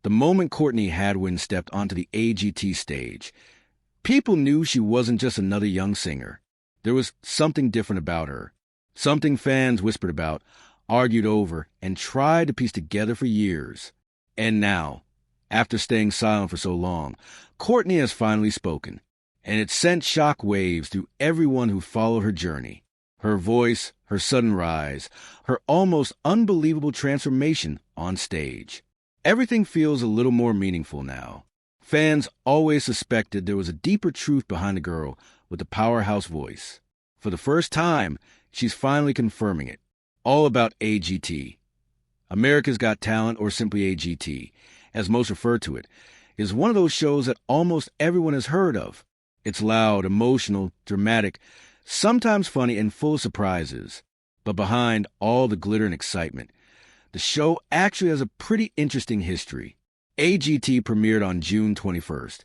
The moment Courtney Hadwin stepped onto the AGT stage, people knew she wasn't just another young singer. There was something different about her, something fans whispered about, argued over, and tried to piece together for years. And now, after staying silent for so long, Courtney has finally spoken, and it sent shockwaves through everyone who followed her journey. Her voice, her sudden rise, her almost unbelievable transformation on stage. Everything feels a little more meaningful now. Fans always suspected there was a deeper truth behind the girl with the powerhouse voice. For the first time, she's finally confirming it. All about AGT. America's Got Talent, or simply AGT, as most refer to it, is one of those shows that almost everyone has heard of. It's loud, emotional, dramatic, sometimes funny and full of surprises. But behind all the glitter and excitement, the show actually has a pretty interesting history. AGT premiered on June 21st,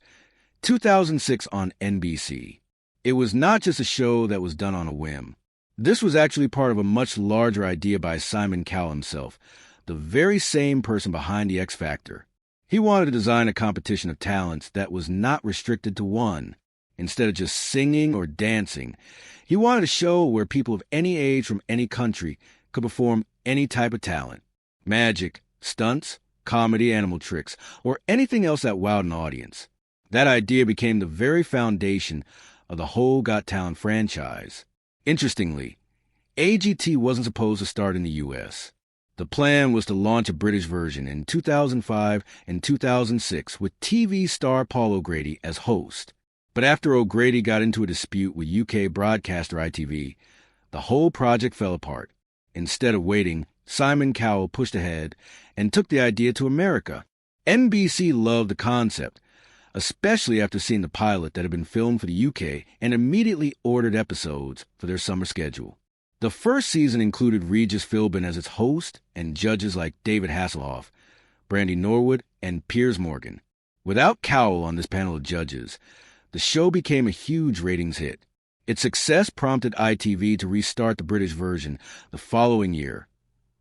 2006 on NBC. It was not just a show that was done on a whim. This was actually part of a much larger idea by Simon Cowell himself, the very same person behind the X Factor. He wanted to design a competition of talents that was not restricted to one. Instead of just singing or dancing, he wanted a show where people of any age from any country could perform any type of talent. Magic, stunts, comedy, animal tricks, or anything else that wowed an audience. That idea became the very foundation of the whole Got Talent franchise. Interestingly, AGT wasn't supposed to start in the U.S. The plan was to launch a British version in 2005 and 2006 with TV star Paul O'Grady as host. But after O'Grady got into a dispute with UK broadcaster ITV, the whole project fell apart. Instead of waiting, Simon Cowell pushed ahead and took the idea to America. NBC loved the concept, especially after seeing the pilot that had been filmed for the UK, and immediately ordered episodes for their summer schedule. The first season included Regis Philbin as its host and judges like David Hasselhoff, Brandy Norwood, and Piers Morgan. Without Cowell on this panel of judges, the show became a huge ratings hit. Its success prompted ITV to restart the British version the following year,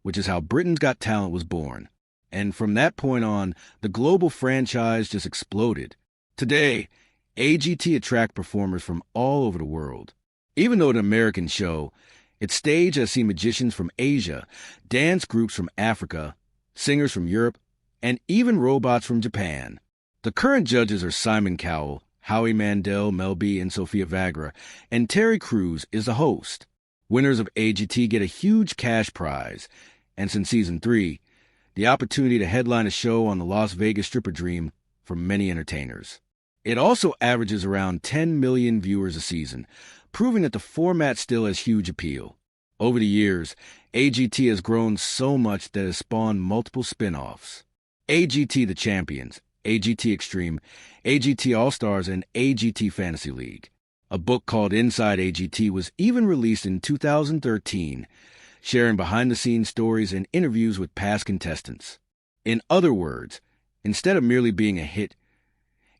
which is how Britain's Got Talent was born. And from that point on, the global franchise just exploded. Today, AGT attracts performers from all over the world. Even though it's an American show, its stage has seen magicians from Asia, dance groups from Africa, singers from Europe, and even robots from Japan. The current judges are Simon Cowell, Howie Mandel, Mel B, and Sofia Vergara, and Terry Crews is the host. Winners of AGT get a huge cash prize, and since Season 3, the opportunity to headline a show on the Las Vegas Stripper Dream for many entertainers. It also averages around 10 million viewers a season, proving that the format still has huge appeal. Over the years, AGT has grown so much that it has spawned multiple spin-offs. AGT The Champions, AGT Extreme, AGT All-Stars, and AGT Fantasy League. A book called Inside AGT was even released in 2013, sharing behind-the-scenes stories and interviews with past contestants. In other words, instead of merely being a hit,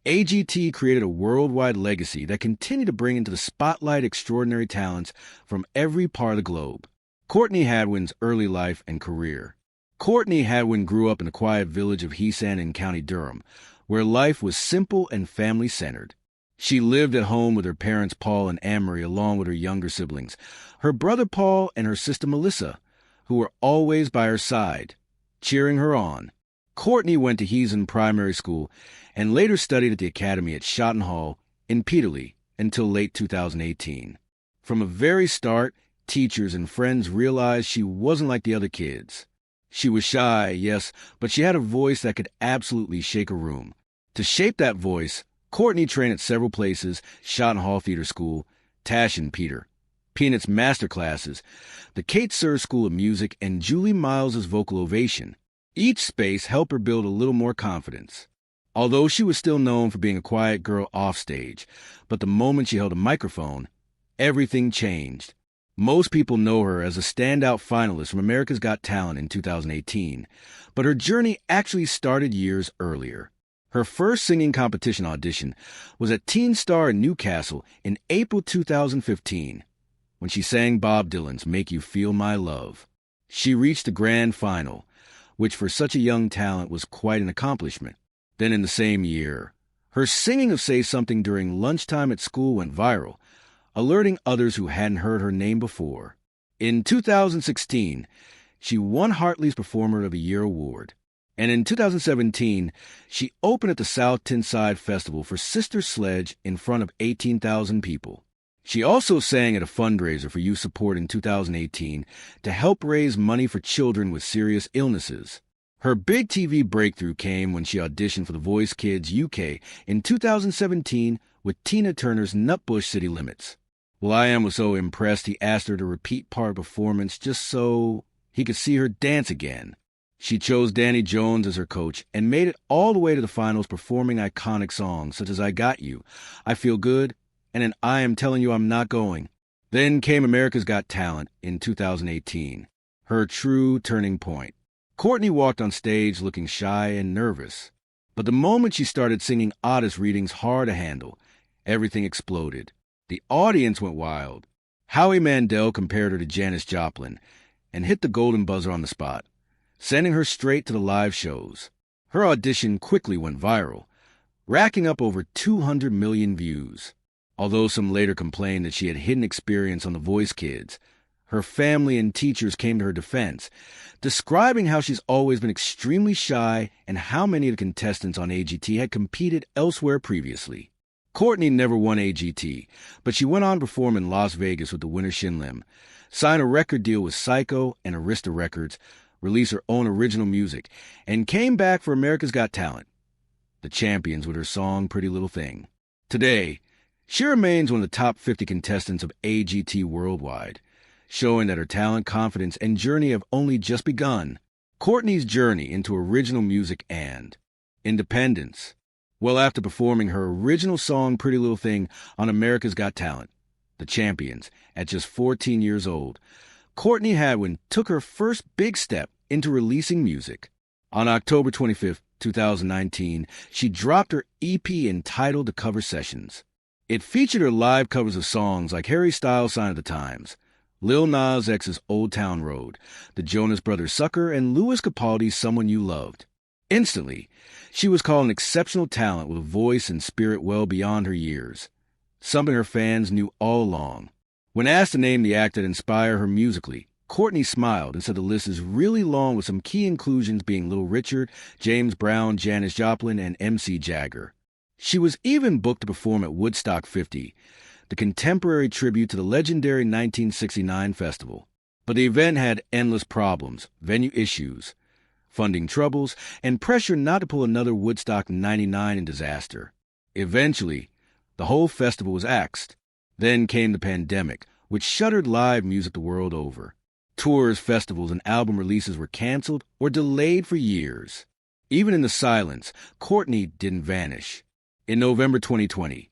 AGT created a worldwide legacy that continued to bring into the spotlight extraordinary talents from every part of the globe. Courtney Hadwin's early life and career. Courtney Hadwin grew up in the quiet village of Heasan in County Durham, where life was simple and family-centered. She lived at home with her parents Paul and Anne-Marie along with her younger siblings, her brother Paul and her sister Melissa, who were always by her side, cheering her on. Courtney went to Heasan Primary School and later studied at the academy at Shotton Hall in Peterlee until late 2018. From a very start, teachers and friends realized she wasn't like the other kids. She was shy, yes, but she had a voice that could absolutely shake a room. To shape that voice, Courtney trained at several places: Shotton Hall Theater School, Tash and Peter, Peanuts Master Classes, the Kate Sir School of Music, and Julie Miles's Vocal Ovation. Each space helped her build a little more confidence. Although she was still known for being a quiet girl offstage, but the moment she held a microphone, everything changed. Most people know her as a standout finalist from America's Got Talent in 2018, but her journey actually started years earlier. Her first singing competition audition was at Teen Star in Newcastle in April 2015, when she sang Bob Dylan's Make You Feel My Love. She reached the grand final, which for such a young talent was quite an accomplishment. Then in the same year, her singing of Say Something during lunchtime at school went viral, alerting others who hadn't heard her name before. In 2016, she won Hartley's Performer of the Year award. And in 2017, she opened at the South Tyneside Festival for Sister Sledge in front of 18,000 people. She also sang at a fundraiser for youth support in 2018 to help raise money for children with serious illnesses. Her big TV breakthrough came when she auditioned for The Voice Kids UK in 2017 with Tina Turner's Nutbush City Limits. Will.i.am was so impressed he asked her to repeat part of the performance just so he could see her dance again. She chose Danny Jones as her coach and made it all the way to the finals, performing iconic songs such as I Got You, I Feel Good, and an I Am Telling You I'm Not Going. Then came America's Got Talent in 2018, her true turning point. Courtney walked on stage looking shy and nervous. But the moment she started singing Otis readings hard to handle, everything exploded. The audience went wild. Howie Mandel compared her to Janis Joplin and hit the golden buzzer on the spot, sending her straight to the live shows. Her audition quickly went viral, racking up over 200 million views. Although some later complained that she had hidden experience on The Voice Kids, her family and teachers came to her defense, describing how she's always been extremely shy and how many of the contestants on AGT had competed elsewhere previously. Courtney never won AGT, but she went on to perform in Las Vegas with the winner Shin Lim, signed a record deal with Psycho and Arista Records, released her own original music, and came back for America's Got Talent, the champions, with her song Pretty Little Thing. Today, she remains one of the top 50 contestants of AGT worldwide, showing that her talent, confidence, and journey have only just begun. Courtney's journey into original music and independence. Well, after performing her original song Pretty Little Thing on America's Got Talent, the champions, at just 14 years old, Courtney Hadwin took her first big step into releasing music. On October 25, 2019, she dropped her EP entitled The Cover Sessions. It featured her live covers of songs like Harry Styles' Sign of the Times, Lil Nas X's Old Town Road, the Jonas Brothers' Sucker, and Louis Capaldi's Someone You Loved. Instantly, she was called an exceptional talent with a voice and spirit well beyond her years, something her fans knew all along. When asked to name the act that inspired her musically, Courtney smiled and said the list is really long, with some key inclusions being Little Richard, James Brown, Janis Joplin, and MC Jagger. She was even booked to perform at Woodstock 50, the contemporary tribute to the legendary 1969 festival. But the event had endless problems, venue issues, funding troubles, and pressure not to pull another Woodstock 99 in disaster. Eventually, the whole festival was axed. Then came the pandemic, which shuttered live music the world over. Tours, festivals, and album releases were canceled or delayed for years. Even in the silence, Courtney didn't vanish. In November 2020,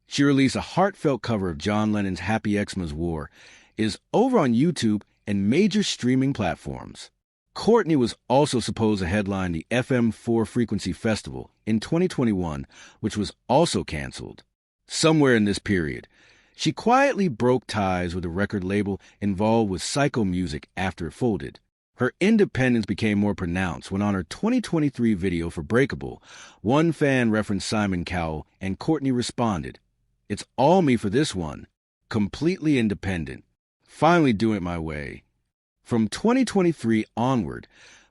she released a heartfelt cover of John Lennon's Happy Xmas War, is over on YouTube and major streaming platforms. Courtney was also supposed to headline the FM4 Frequency Festival in 2021, which was also canceled. Somewhere in this period, she quietly broke ties with a record label involved with Psycho Music after it folded. Her independence became more pronounced when on her 2023 video for Breakable, one fan referenced Simon Cowell and Courtney responded, "It's all me for this one. Completely independent. Finally doing it my way." From 2023 onward,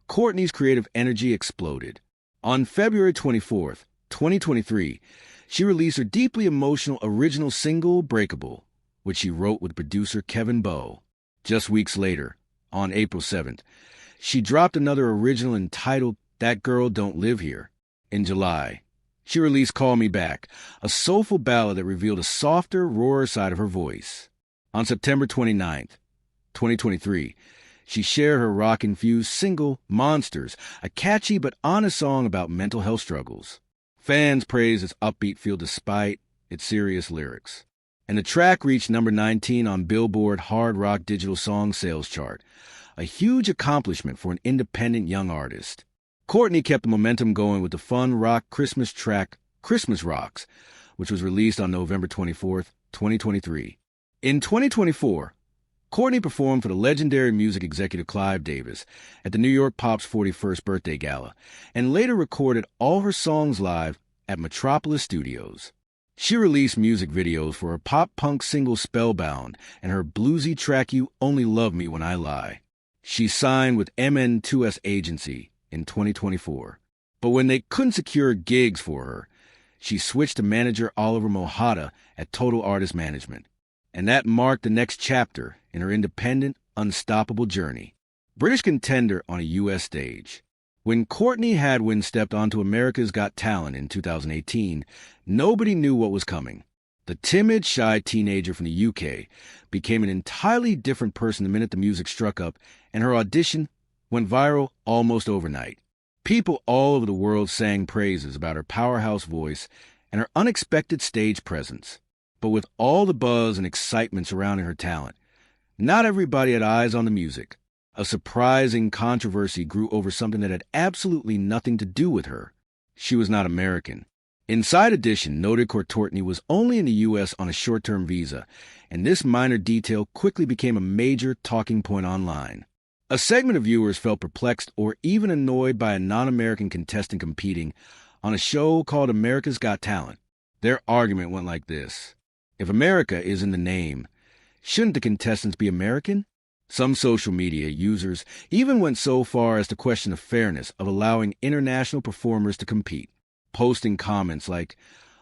Courtney's creative energy exploded. On February 24th, 2023, she released her deeply emotional original single, Breakable, which she wrote with producer Kevin Bowe. Just weeks later, on April 7th, she dropped another original entitled That Girl Don't Live Here. In July, she released Call Me Back, a soulful ballad that revealed a softer, rawer side of her voice. On September 29th, 2023, she shared her rock-infused single, Monsters, a catchy but honest song about mental health struggles. Fans praised its upbeat feel despite its serious lyrics. And the track reached number 19 on Billboard Hard Rock Digital Song Sales Chart, a huge accomplishment for an independent young artist. Courtney kept the momentum going with the fun rock Christmas track, Christmas Rocks, which was released on November 24th, 2023. In 2024, Courtney performed for the legendary music executive Clive Davis at the New York Pop's 41st birthday gala, and later recorded all her songs live at Metropolis Studios. She released music videos for her pop-punk single Spellbound and her bluesy track You Only Love Me When I Lie. She signed with MN2S Agency in 2024. But when they couldn't secure gigs for her, she switched to manager Oliver Mohada at Total Artist Management. And that marked the next chapter in her independent, unstoppable journey. British contender on a U.S. stage. When Courtney Hadwin stepped onto America's Got Talent in 2018, nobody knew what was coming. The timid, shy teenager from the UK became an entirely different person the minute the music struck up, and her audition went viral almost overnight. People all over the world sang praises about her powerhouse voice and her unexpected stage presence. But with all the buzz and excitement surrounding her talent, not everybody had eyes on the music. A surprising controversy grew over something that had absolutely nothing to do with her. She was not American. Inside Edition noted Courtney was only in the U.S. on a short-term visa, and this minor detail quickly became a major talking point online. A segment of viewers felt perplexed or even annoyed by a non-American contestant competing on a show called America's Got Talent. Their argument went like this. If America is in the name, shouldn't the contestants be American? Some social media users even went so far as to question the fairness of allowing international performers to compete, posting comments like,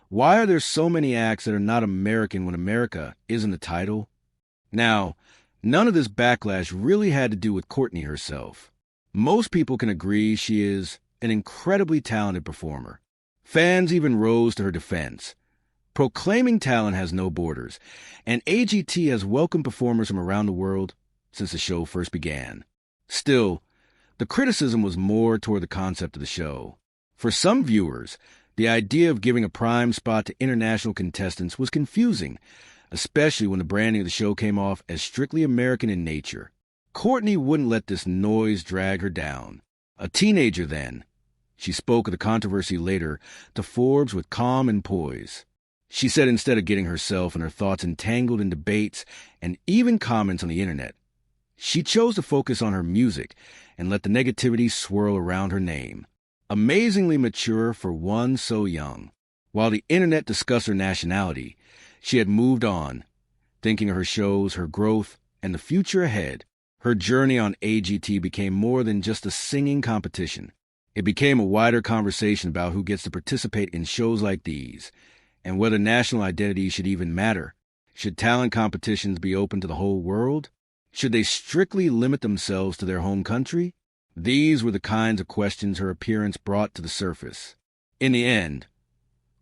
"Why are there so many acts that are not American when America isn't the title?" Now, none of this backlash really had to do with Courtney herself. Most people can agree she is an incredibly talented performer. Fans even rose to her defense, proclaiming talent has no borders, and AGT has welcomed performers from around the world since the show first began. Still, the criticism was more toward the concept of the show. For some viewers, the idea of giving a prime spot to international contestants was confusing, especially when the branding of the show came off as strictly American in nature. Courtney wouldn't let this noise drag her down. A teenager then, she spoke of the controversy later to Forbes with calm and poise. She said instead of getting herself and her thoughts entangled in debates and even comments on the internet, she chose to focus on her music and let the negativity swirl around her name. Amazingly mature for one so young. While the internet discussed her nationality, she had moved on, thinking of her shows, her growth, and the future ahead. Her journey on AGT became more than just a singing competition. It became a wider conversation about who gets to participate in shows like these, and whether national identity should even matter. Should talent competitions be open to the whole world? Should they strictly limit themselves to their home country? These were the kinds of questions her appearance brought to the surface. In the end,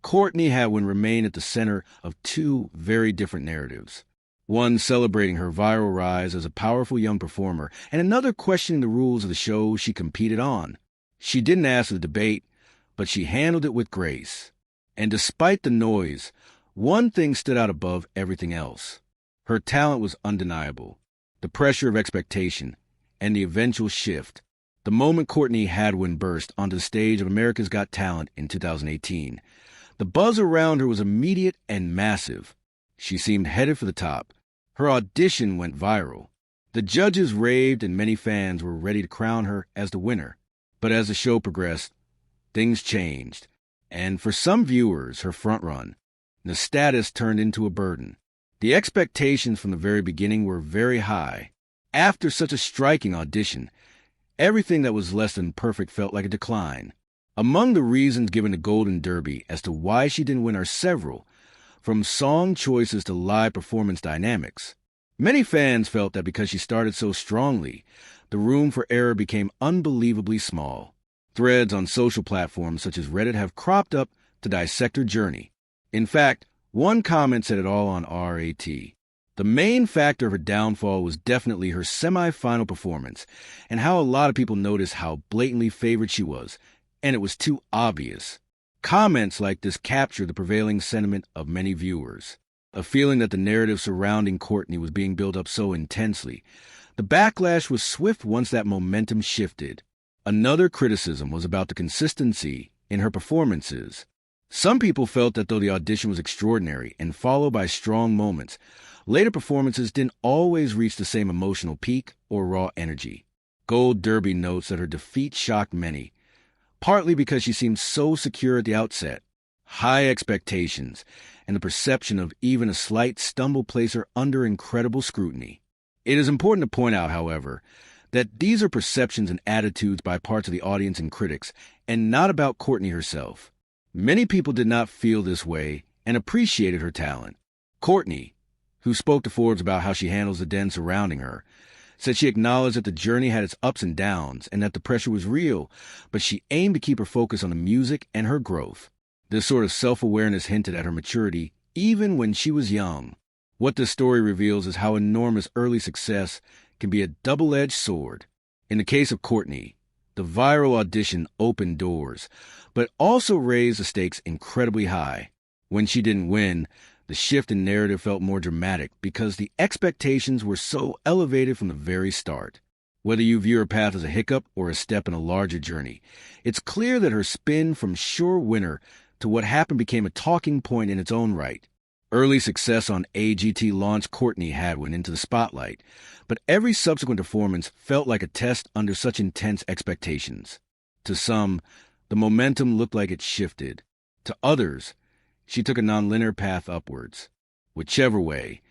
Courtney Hadwin remained at the center of two very different narratives. One celebrating her viral rise as a powerful young performer, and another questioning the rules of the show she competed on. She didn't ask for the debate, but she handled it with grace. And despite the noise, one thing stood out above everything else. Her talent was undeniable. The pressure of expectation, and the eventual shift. The moment Courtney Hadwin burst onto the stage of America's Got Talent in 2018, the buzz around her was immediate and massive. She seemed headed for the top. Her audition went viral. The judges raved and many fans were ready to crown her as the winner. But as the show progressed, things changed. And for some viewers, her front run, the status turned into a burden. The expectations from the very beginning were very high. After such a striking audition, everything that was less than perfect felt like a decline. Among the reasons given to Golden Derby as to why she didn't win are several, from song choices to live performance dynamics. Many fans felt that because she started so strongly, the room for error became unbelievably small. Threads on social platforms such as Reddit have cropped up to dissect her journey. In fact, one comment said it all on RAT. The main factor of her downfall was definitely her semi-final performance, and how a lot of people noticed how blatantly favored she was, and it was too obvious. Comments like this captured the prevailing sentiment of many viewers, a feeling that the narrative surrounding Courtney was being built up so intensely. The backlash was swift once that momentum shifted. Another criticism was about the consistency in her performances. Some people felt that though the audition was extraordinary and followed by strong moments, later performances didn't always reach the same emotional peak or raw energy. Gold Derby notes that her defeat shocked many, partly because she seemed so secure at the outset. High expectations and the perception of even a slight stumble place her under incredible scrutiny. It is important to point out, however, that these are perceptions and attitudes by parts of the audience and critics, and not about Courtney herself. Many people did not feel this way and appreciated her talent. Courtney, who spoke to Forbes about how she handles the den surrounding her, said she acknowledged that the journey had its ups and downs and that the pressure was real, but she aimed to keep her focus on the music and her growth. This sort of self-awareness hinted at her maturity even when she was young. What this story reveals is how enormous early success can be a double-edged sword. In the case of Courtney, the viral audition opened doors, but also raised the stakes incredibly high. When she didn't win, the shift in narrative felt more dramatic because the expectations were so elevated from the very start. Whether you view her path as a hiccup or a step in a larger journey, it's clear that her spin from sure winner to what happened became a talking point in its own right. Early success on AGT launched Courtney Hadwin into the spotlight, but every subsequent performance felt like a test under such intense expectations. To some, the momentum looked like it shifted. To others, she took a nonlinear path upwards. Whichever way,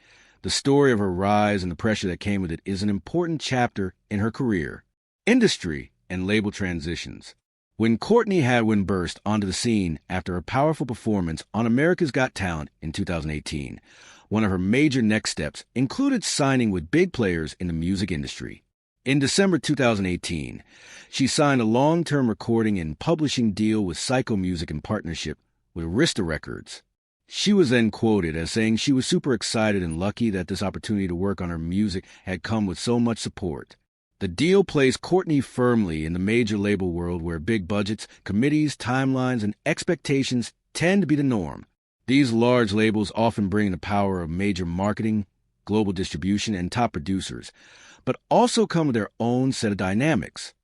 the story of her rise and the pressure that came with it is an important chapter in her career. Industry and label transitions. When Courtney Hadwin burst onto the scene after a powerful performance on America's Got Talent in 2018, one of her major next steps included signing with big players in the music industry. In December 2018, she signed a long-term recording and publishing deal with Psycho Music in partnership with Arista Records. She was then quoted as saying she was super excited and lucky that this opportunity to work on her music had come with so much support. The deal placed Courtney firmly in the major label world where big budgets, committees, timelines, and expectations tend to be the norm. These large labels often bring the power of major marketing, global distribution, and top producers, but also come with their own set of dynamics.